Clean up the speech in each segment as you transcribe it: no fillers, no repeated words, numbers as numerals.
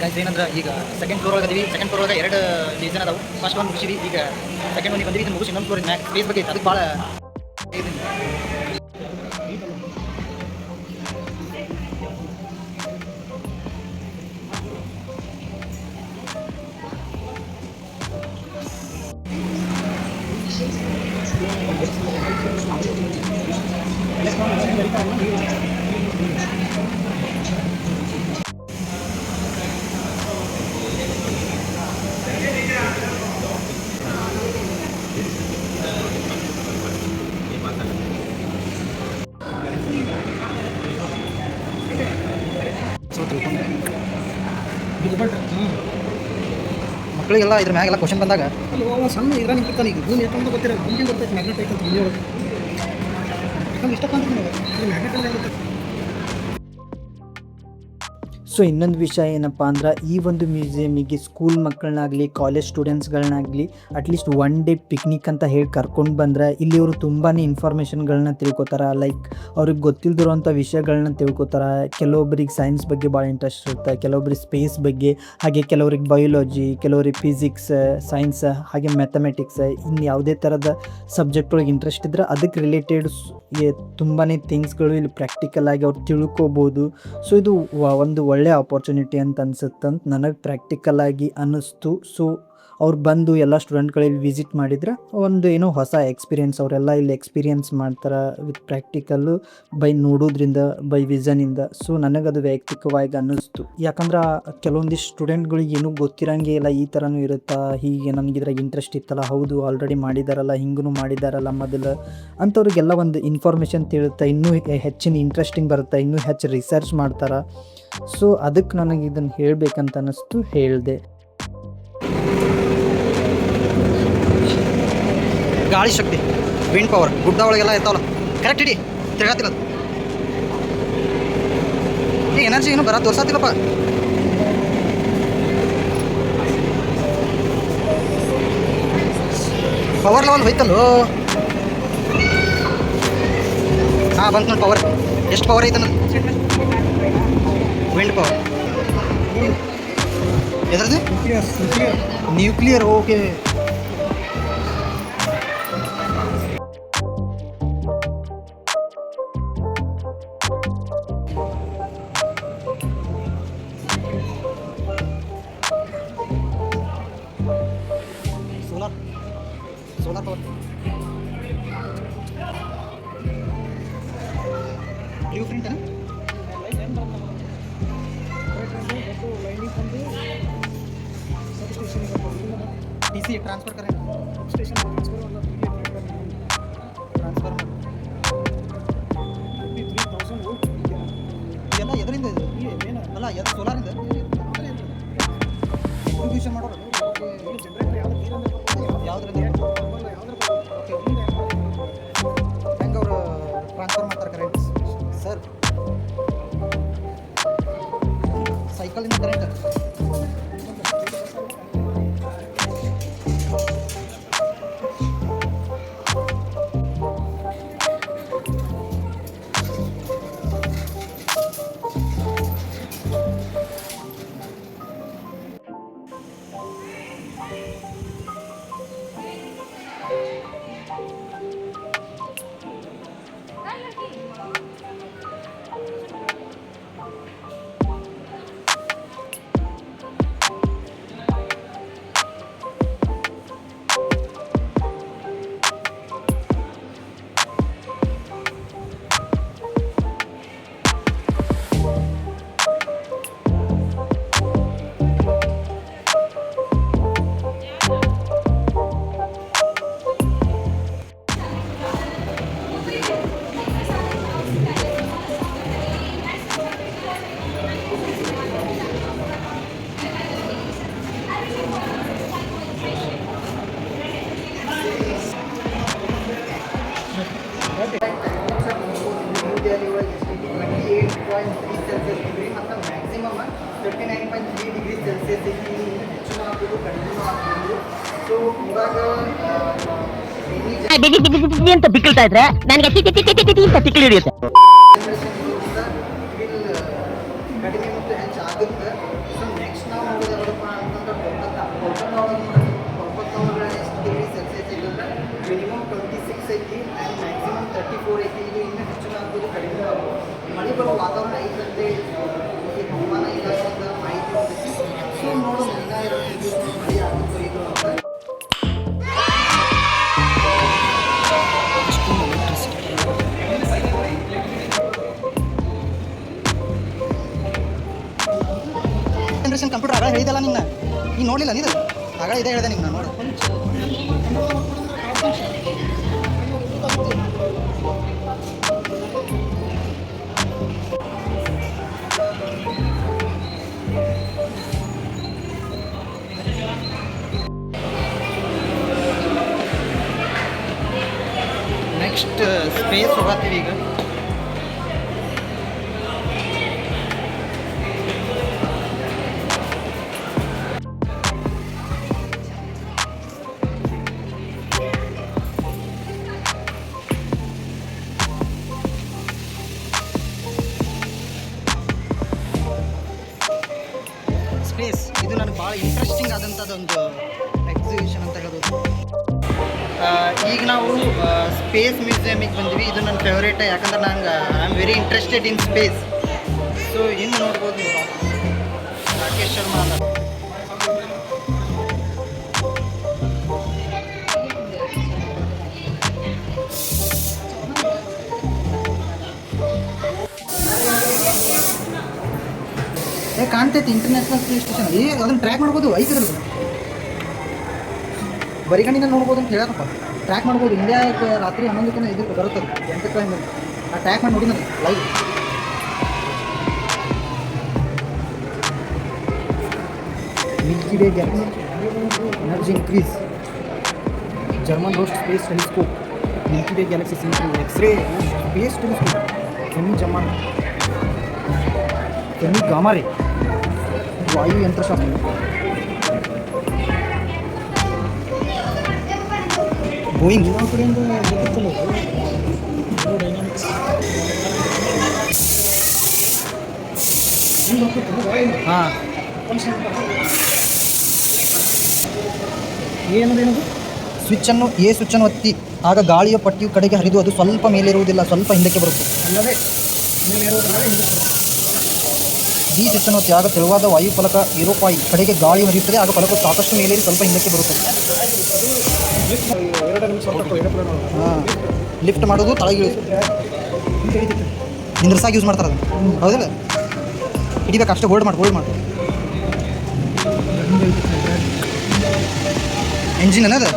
Guys ಏನಂದ್ರೆ ಈಗ second floor ಒಳಗೆ ಸೆಕೆಂಡ್ ಫ್ಲೋರ್ ಒಳಗೆ 2 ಡಿವಿಷನ್ ಅದಾವು. ಫಸ್ಟ್ ಒಂದು ಮುಗಿಸಿವಿ, ಈಗ ಸೆಕೆಂಡ್ ಒಂದು ಬಂದಿವಿ. ಇದು ಮುಗಿಸಿ ಇನ್ನೊಂದು ಫ್ಲೋರ್ ಮ್ಯಾಕ್ ಸ್ಪೇಸ್ ಬಗ್ಗೆ ಅದಕ್ಕೆ ಭಾಳ ಮಕ್ಕಳಿಗೆಲ್ಲ ಇದ್ರ ಮ್ಯಾಗೆಲ್ಲ ಕ್ವಶನ್ ಬಂದಾಗ ಸಣ್ಣ ಇದ್ರ ನಿಂತಿರ್ತಾನೆ. ಈಗ ಭೂಮಿ ಎಷ್ಟಂತ ಗೊತ್ತಿರ ಭೂಮಿ ಗೊತ್ತೈತೆ ಮ್ಯಾಗ್ನೆಟ್ ಐತೆ ಅಂತ ಭೂಮಿ ಒಳಗೆ ಯಾಕಂದ್ರೆ ಇಷ್ಟಕ್ಕಂತ ಮ್ಯಾಗ್ನೆಟ್ ಎಲ್ಲ ಗೊತ್ತೈತೆ. ಸೊ ಇನ್ನೊಂದು ವಿಷಯ ಏನಪ್ಪ ಅಂದ್ರೆ ಈ ಒಂದು ಮ್ಯೂಸಿಯಮಿಗೆ ಸ್ಕೂಲ್ ಮಕ್ಕಳನ್ನಾಗಲಿ ಕಾಲೇಜ್ ಸ್ಟೂಡೆಂಟ್ಸ್ಗಳನ್ನಾಗಲಿ ಅಟ್ಲೀಸ್ಟ್ 1 ಡೇ ಪಿಕ್ನಿಕ್ ಅಂತ ಹೇಳಿ ಕರ್ಕೊಂಡು ಬಂದರೆ ಇಲ್ಲಿ ಅವರು ತುಂಬಾ ಇನ್ಫಾರ್ಮೇಷನ್ಗಳನ್ನ ತಿಳ್ಕೊತಾರೆ. ಲೈಕ್ ಅವ್ರಿಗೆ ಗೊತ್ತಿಲ್ದಿರೋಂಥ ವಿಷಯಗಳನ್ನ ತಿಳ್ಕೊತಾರೆ. ಕೆಲವೊಬ್ಬರಿಗೆ ಸೈನ್ಸ್ ಬಗ್ಗೆ ಭಾಳ ಇಂಟ್ರೆಸ್ಟ್ ಇರುತ್ತೆ, ಕೆಲವೊಬ್ರಿಗೆ ಸ್ಪೇಸ್ ಬಗ್ಗೆ, ಹಾಗೆ ಕೆಲವ್ರಿಗೆ ಬಯೋಲಜಿ, ಕೆಲವ್ರಿಗೆ ಫಿಸಿಕ್ಸ್, ಸೈನ್ಸ್, ಹಾಗೆ ಮ್ಯಾಥಮೆಟಿಕ್ಸ್, ಇನ್ನು ಯಾವುದೇ ಥರದ ಸಬ್ಜೆಕ್ಟ್ ಒಳಗೆ ಇಂಟ್ರೆಸ್ಟ್ ಇದ್ದರೆ ಅದಕ್ಕೆ ರಿಲೇಟೆಡ್ ತುಂಬಾ ಥಿಂಗ್ಸ್ಗಳು ಇಲ್ಲಿ ಪ್ರಾಕ್ಟಿಕಲ್ ಆಗಿ ಅವ್ರು ತಿಳ್ಕೊಬೋದು. ಸೊ ಇದು ಒಂದು ಒಳ್ಳೆ ಆಪರ್ಚುನಿಟಿ ಅಂತ ಅನ್ಸುತ್ತಂತ ನನಗೆ ಪ್ರಾಕ್ಟಿಕಲ್ ಆಗಿ ಅನ್ನಿಸ್ತು. ಸೊ ಅವ್ರು ಬಂದು ಎಲ್ಲ ಸ್ಟೂಡೆಂಟ್ಗಳಲ್ಲಿ ವಿಸಿಟ್ ಮಾಡಿದ್ರೆ ಒಂದು ಏನೋ ಹೊಸ ಎಕ್ಸ್ಪೀರಿಯೆನ್ಸ್ ಅವರೆಲ್ಲ ಇಲ್ಲಿ ಎಕ್ಸ್ಪೀರಿಯೆನ್ಸ್ ಮಾಡ್ತಾರೆ ವಿತ್ ಪ್ರಾಕ್ಟಿಕಲ್ಲು ಬೈ ನೋಡೋದ್ರಿಂದ, ಬೈ ವಿಷನಿಂದ. ಸೊ ನನಗದು ವೈಯಕ್ತಿಕವಾಗಿ ಅನ್ನಿಸ್ತು. ಯಾಕಂದ್ರೆ ಕೆಲವೊಂದಿಷ್ಟು ಸ್ಟೂಡೆಂಟ್ಗಳಿಗೆ ಏನೂ ಗೊತ್ತಿರೋಂಗೆ ಇಲ್ಲ, ಈ ಥರನೂ ಇರುತ್ತಾ, ಹೀಗೆ ನನಗಿದ್ರಾಗ ಇಂಟ್ರೆಸ್ಟ್ ಇತ್ತಲ್ಲ, ಹೌದು ಆಲ್ರೆಡಿ ಮಾಡಿದಾರಲ್ಲ, ಹಿಂಗೂ ಮಾಡಿದಾರಲ್ಲ ಮೊದಲು ಅಂಥವ್ರಿಗೆಲ್ಲ ಒಂದು ಇನ್ಫಾರ್ಮೇಷನ್ ತಿಳುತ್ತೆ, ಇನ್ನೂ ಹೆಚ್ಚಿನ ಇಂಟ್ರೆಸ್ಟಿಂಗ್ ಬರುತ್ತೆ, ಇನ್ನೂ ಹೆಚ್ಚು ರಿಸರ್ಚ್ ಮಾಡ್ತಾರೆ. ಸೊ ಅದಕ್ಕೆ ನನಗೆ ಇದನ್ನು ಹೇಳಬೇಕಂತ ಅನ್ನಿಸ್ತು, ಹೇಳಿದೆ. ಗಾಳಿ ಶಕ್ತಿ, ವಿಂಡ್ ಪವರ್, ಗುಡ್ಡ ಒಳಗೆಲ್ಲ ಇರ್ತಾವಲ್ಲ, ಕರೆಕ್ಟ್ ಹಿಡಿ, ತಿರ್ಗಾತಿಲ್ಲ ಈಗ ಎನರ್ಜಿ ಏನು ಬರ ತೋರ್ಸಾತಿಲ್ಲಪ್ಪ. Power level ಹೋಯ್ತಲ್ಲೋ. ಹಾಂ ಬಂತು ನೋಡಿ ಪವರ್. ಎಷ್ಟು ಪವರ್ ಐತೆ ಅನ್ನೋದು? ವಿಂಡ್ ಪವರ್ ಎದ್ರದ್ದು? Nuclear. Okay. solar power. Blueprint है DC ट्रांसफर करें स्टेशन ट्रांसफर 3000 ವೋಲ್ಟ್ ಇದೆಲ್ಲ ಎದರಿಂದ ಇದು ಅಲ್ಲ ಇದು ಸೋಲಾರ್ ಇದೆ ಡಿಸ್ಟ್ರಿಬ್ಯೂಷನ್ ಮಾಡೋರು ಜನರೇಟರ್ ಯಾವ್ದ್ರಿಂದ ಹೆಂಗೆ ಅವರು ಟ್ರಾನ್ಸ್ಫರ್ ಮಾಡ್ತಾರೆ ಕರೆಂಟ್ ಸರ್ ಸೈಕಲಿಂದ ಕರೆಂಟ್ ಅಂತ ಬಿಕ್ಕಳ್ತಾ ಇದ್ರೆ ನನಗೆ ಟಿಟಿ ಟಿಟಿ ಟಿಟಿ ಅಂತ ತಿಕ್ಕಲಿ ಹಿಡಿಯುತ್ತೆ. ಕಡಿಮೆ ಮತ್ತು ಹೆಚ್ಚು ಆಗುತ್ತೆ. ಸೊ ನೆಕ್ಸ್ಟ್ ನಾವು ನೋಡೋದು ಯಾವುದಪ್ಪ ಅಂತಂದ್ರೆ ಕೊಲ್ಕತ್ತಾವೊಳಗೆ ಎಷ್ಟು ಡಿಗ್ರಿ ಸೆಲ್ಸಿಯಸ್ ಐತಂದ್ರೆ ಮಿನಿಮಮ್ 26 ಐತಿ ಆ್ಯಂಡ್ ಮ್ಯಾಕ್ಸಿಮಮ್ 34 ಐತಿ. ಇದು ಇನ್ನೂ ಹೆಚ್ಚು ಆಗ್ಬೋದು, ಕಡಿಮೆ ಆಗ್ಬೋದು. ಮಳೆ ಬರೋ ವಾತಾವರಣ ಐತಂತೆ ಹವಾಮಾನ ಇಲಾಖೆಯಿಂದ ಮಾಹಿತಿ ಬಂದೈತಿ. ಸೊ ನೋಡೋಣ ಇನ್ನೂ ಮಳೆ ಆಗುತ್ತೋ ಇದು ಅಂತ. ಜನರೇಷನ್ ಕಂಪ್ಯೂಟರ್ ಆಗ ಹೇಳಿದಲ್ಲ ನಿನ್ನ ನೀನು ನೋಡಲಿಲ್ಲ ನೀನು ಆಗ ಇದೇ ಹೇಳಿದೆ ನಿನ್ನ ನೋಡು. ನೆಕ್ಸ್ಟ್ ಸ್ಪೇಸ್ ಹೋಗತ್ತೀವಿ ಈಗ. ಸ್ಪೇಸ್ ಇದು ನನಗೆ ಭಾಳ ಇಂಟ್ರೆಸ್ಟಿಂಗ್ ಆದಂಥದ್ದೊಂದು ಎಕ್ಸಿಬಿಷನ್ ಅಂತ ಹೇಳ್ಬೋದು. ಈಗ ನಾವು ಸ್ಪೇಸ್ ಮ್ಯೂಸಿಯಮಿಗೆ ಬಂದ್ವಿ. ಇದು ನನ್ನ ಫೇವ್ರೇಟ್, ಯಾಕಂದ್ರೆ ನಂಗೆ I am very interested in space. So ಹಿಂಗೆ ನೋಡ್ಬೋದು ರಾಕೇಶ್ ಶರ್ಮಾ ಅಂತ. ಕಾಣ್ತೈತಿ ಇಂಟರ್ನ್ಯಾಷನಲ್ ಸ್ಪೇಸ್ ಸ್ಟೇಷನ್. ಅದನ್ನು ಟ್ರ್ಯಾಕ್ ಮಾಡ್ಬೋದು, ಐತಿರಲ್ಲ ಬರಿಗಣ್ಣಿನ ನೋಡ್ಬೋದು ಅಂತ ಹೇಳಪ್ಪ. ಟ್ರ್ಯಾಕ್ ಮಾಡ್ಬೋದು. ಇಂಡಿಯಾಕ್ಕೆ ರಾತ್ರಿ 11 ಇದು ಬರುತ್ತದೆ 8 ಟೈಮ್. ಆ ಟ್ರ್ಯಾಕ್ ಮಾಡಿ ನೋಡಿ ನಾನು live. Milky Way galaxy energy increase. German ROSAT space telescope. Milky Way galaxy central X ray space telescope. ಕೆಮಿ ಗಾಮಾ ರೇ ವಾಯು ಯಂತ್ರಶಾಸ್ತ್ರ. ಬೋಯಿಂಗ್ ಕಡೆಯಿಂದ ಹಾಂ ಏನದು ಸ್ವಿಚ್ಚನ್ನು ಸ್ವಿಚ್ಚನ್ನು ಒತ್ತಿ ಆಗ ಗಾಳಿಯ ಪಟ್ಟಿಯು ಕಡೆಗೆ ಹರಿದು ಅದು ಸ್ವಲ್ಪ ಮೇಲಿರುವುದಿಲ್ಲ, ಸ್ವಲ್ಪ ಹಿಂದಕ್ಕೆ ಬರುತ್ತೆ. ಅಲ್ಲದೆ ಈ ಸ್ವಿಚ್ಚನ್ನು ಒತ್ತಿ ಆಗ ತೆಳುವಾದ ವಾಯುಫಲಕ ಏರೋಪಾಯಿ ಕಡೆಗೆ ಗಾಳಿ ಹರಿಯುತ್ತದೆ, ಆಗ ಫಲಕವು ಸಾಕಷ್ಟು ಮೇಲೇರಿ ಸ್ವಲ್ಪ ಹಿಂದಕ್ಕೆ ಬರುತ್ತದೆ. ಹಾಂ ಲಿಫ್ಟ್ ಮಾಡೋದು, ತಳಗಿಳಿದು ನಿಂದ್ರಸಾಗಿ ಯೂಸ್ ಮಾಡ್ತಾರೆ ಅದನ್ನು, ಹೌದಿಲ್ಲ? ಹಿಡಿಬೇಕು ಅಷ್ಟೇ, ಹೋಲ್ಡ್ ಮಾಡಿ ಎಂಜಿನ್ ಅನ್ನೋದು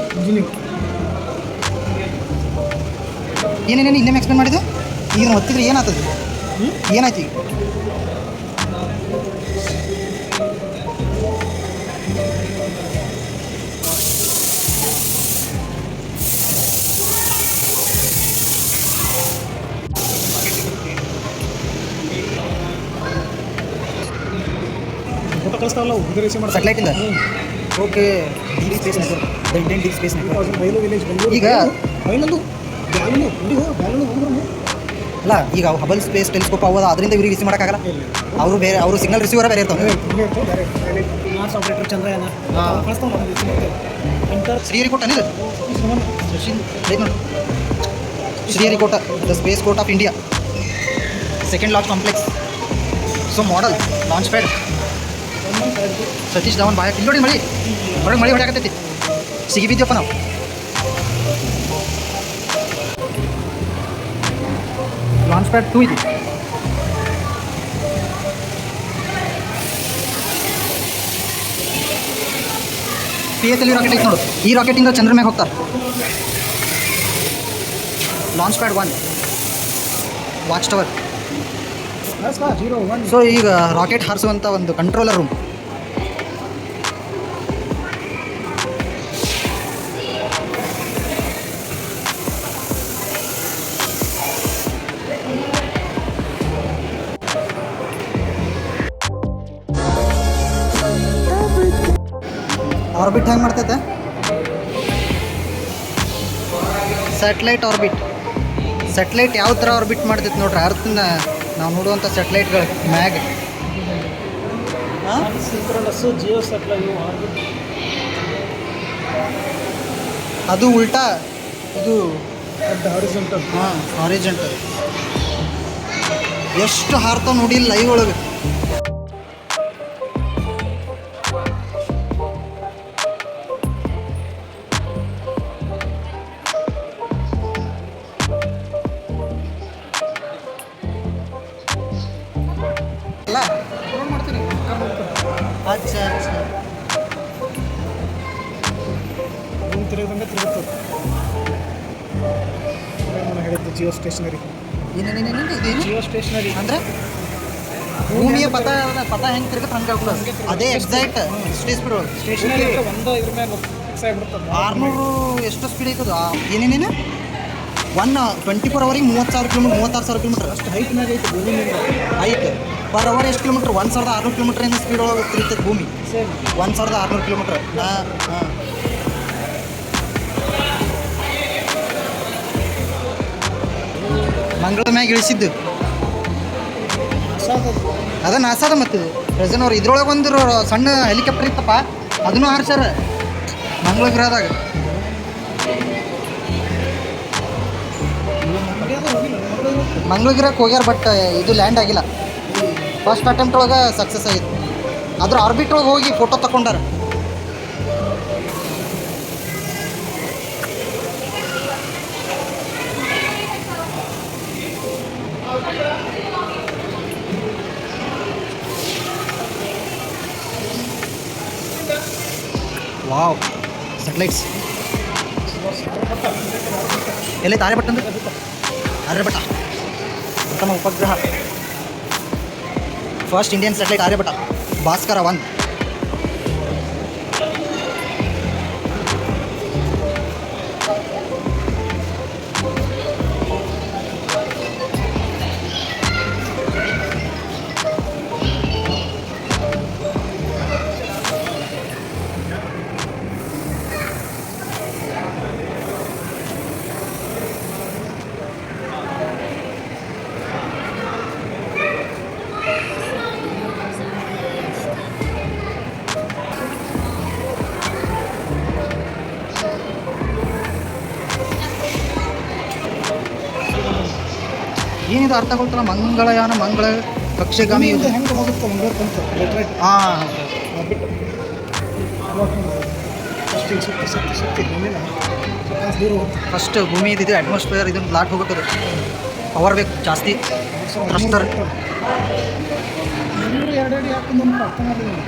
ಏನೇನೇನು ಇನ್ನೇನು ಎಕ್ಸ್ಪ್ಲೇನ್ ಮಾಡಿದ್ದು. ಈಗ ಒತ್ತಿದ್ರೆ ಏನಾಗ್ತದೆ, ಏನಾಯ್ತು ಈಗ? ಸ್ಯಾಟಲೈಟ್ ಇಂದ okay. Deep space network, the Indian deep space network. ಈಗ ಅಲ್ಲ, ಈಗ ಹಬಲ್ ಸ್ಪೇಸ್ ಟೆಲಿಸ್ಕೋಪ್ ಅವು ಅದರಿಂದ ಇವ್ರಿಗೆ ರಿಸೀವ್ ಮಾಡೋಕ್ಕಾಗಲ್ಲ. ಅವರು ಬೇರೆ, ಅವರು ಸಿಗ್ನಲ್ ರಿಸೀವರ ಬೇರೆ ಇರ್ತಾವೆ. ಶ್ರೀಹರಿಕೋಟ ಇದು Sriharikota, the space court of India, second large complex. So model launch pad Satish Dhawan ಬಾಯ ಇಲ್ಲಿ ನೋಡಿ. ಹೊರಗೆ ಮಳೆ ಹೊಡೆಯಾಕತ್ತೈತಿ, ಸಿಗಿ ಬಿದ್ದೀವಪ್ಪ ನಾವು. ಲಾಂಚ್ ಪ್ಯಾಡ್ 2 ಇದೆ. PSLV ರಾಕೆಟ್ ಐತೆ ನೋಡು. ಈ ರಾಕೆಟಿಂದ ಚಂದ್ರ ಮ್ಯಾಗ ಹೋಗ್ತಾರೆ. Launch pad 1, watch tower. So ಈಗ ರಾಕೆಟ್ ಹಾರಿಸುವಂಥ ಒಂದು ಕಂಟ್ರೋಲರ್ ರೂಮ್. ಆರ್ಬಿಟ್ ಹೆಂಗೆ ಮಾಡ್ತೈತೆ? Satellite orbit. ಸ್ಯಾಟಲೈಟ್ ಯಾವ ಥರ ಆರ್ಬಿಟ್ ಮಾಡ್ತೈತೆ ನೋಡ್ರಿ, ಅರ್ಥನ ನಾವು ನೋಡುವಂಥ ಸ್ಯಾಟಲೈಟ್ಗಳು ಮ್ಯಾಗ್ ಹಾಂ ಸಿಂಕ್ರನಸ್ಸು ಜಿಯೋ ಸೆಟ್ಲೈವ್ ಅದು ಉಲ್ಟಾ ಇದು ಹಾರಿಜಾಂಟಲ್. ಹಾಂ ಹಾರಿಜಾಂಟಲ್. ಎಷ್ಟು ಹಾರ್ತಾವ ನೋಡಿ ಲೈವ್ ಒಳಗೆ. ಅಲ್ಲ ಮಾಡ್ತೀನಿ ಅಚ್ಚಾ ಅಚ್ಚಾ. ರೂಮ್ ತಿರುಗದಂಗೆ ತಿರುಗುತ್ತದೆ. ನಾನು ಹೇಳಿದ್ದು ಜಿಯೋ ಸ್ಟೇಷನರಿ. ಏನೇನೇನೇನು ಇದೇನು ಜಿಯೋ ಸ್ಟೇಷನರಿ ಅಂದ್ರೆ ಭೂಮಿಯ ಪಥ ಹೆಂಗೆ ತಿರುಗುತ್ತೆ ಹಂಗೆ ಆಗ್ಬಿಡೋದು. ಅದೇ ಎಕ್ಸಾಕ್ಟ್ ಇಷ್ಟೇ ಸ್ಪೀಡ್ ಒಳಗೆ. ಸ್ಟೇಷನರಿ ಒಂದು ಇದ್ರ ಮೇಲೆ ಫಿಕ್ಸ್ ಆಗಿಬಿಡ್ತದೆ. 600 ಎಷ್ಟು ಸ್ಪೀಡ್ ಐತದು ಏನೇನೇನು 24 ಅವರಿಗೆ 30,000 ಕಿಲೋಮೀಟ್ರ್ 36,000 ಕಿಲೋಮೀಟ್ರ್ ಅಷ್ಟು ಹೈಟ್ ಮ್ಯಾಗ ಐತೆ ಭೂಮಿ ಮೇಲೆ. ಐತೆ ಪರ್ ಅವರ್ ಎಷ್ಟು ಕಿಲೋಮೀಟ್ರ್ 1,600 ಕಿಲೋಮೀಟ್ರ್ ಏನು ಸ್ಪೀಡ್ ಒಳಗೆ ತಿರುಗ್ತೈತೆ ಭೂಮಿ. Same 1,600 kilometre. ಹಾಂ ಹಾಂ ಮಂಗಳ ಮ್ಯಾಗ ಇಳಿಸಿದ್ದು ಅದ ನಾಸಾದ ಮತ್ತು ಪ್ರೆಸೆಂಟ್ ಅವ್ರು ಇದ್ರೊಳಗೆ ಒಂದು ಸಣ್ಣ ಹೆಲಿಕಾಪ್ಟರ್ ಇತ್ತಪ್ಪ, ಅದನ್ನು ಹಾರಿಸ್ಯಾರ ಮಂಗಳ ಗ್ರಹದಾಗ. ಮಂಗಳ ಗ್ರಹಕ್ಕೆ ಹೋಗ್ಯಾರ, ಬಟ್ ಇದು ಲ್ಯಾಂಡ್ ಆಗಿಲ್ಲ. ಫಸ್ಟ್ ಅಟೆಂಪ್ಟ್ ಒಳಗೆ ಸಕ್ಸಸ್ ಆಗಿತ್ತು. ಅದ್ರ ಆರ್ಬಿಟ್ ಒಳಗೆ ಹೋಗಿ ಫೋಟೋ ತಗೊಂಡಾರ. ವಾವ್ ಸ್ಯಾಟಲೈಟ್ಸ್ ಎಲ್ಲಿ ಆರ್ಯಭಟ್ಟ ಅಂದ್ರೆ ಆರ್ಯಭಟ್ಟ ಪ್ರಥಮ ಉಪಗ್ರಹ. First Indian satellite Aryabhata Bhaskara 1. ಏನಿದು ಅರ್ಥ ಕೊಡ್ತಾರ ಮಂಗಳಯಾನ ಮಂಗಳ ಕಕ್ಷೆಗಾಮಿ ಇದು ಹೆಂಗೆ ಹೋಗುತ್ತೆ ಮುಂದೋಗ್ತಂತ ಲೆಟ್ರೈಟ್ ಹಾಂ ಬಿಟ್ಟು ಫಸ್ಟ್ ಈಗ ಸುತ್ತಿ ಭೂಮಿನ ದೂರ ಹೋಗುತ್ತೆ. ಫಸ್ಟ್ ಭೂಮಿ ಇದು ಅಟ್ಮಾಸ್ಫಿಯರ್ ಇದನ್ನು ದಾಟ್ ಹೋಗ್ಬೇಕದು. ಪವರ್ ಬೇಕು ಜಾಸ್ತಿ. ಥ್ರಸ್ಟರ್ 2 ಅಡಿ ಹಾಕೊಂಡು ಅರ್ಥ ಮಾಡಿದ್ದೀನಿ.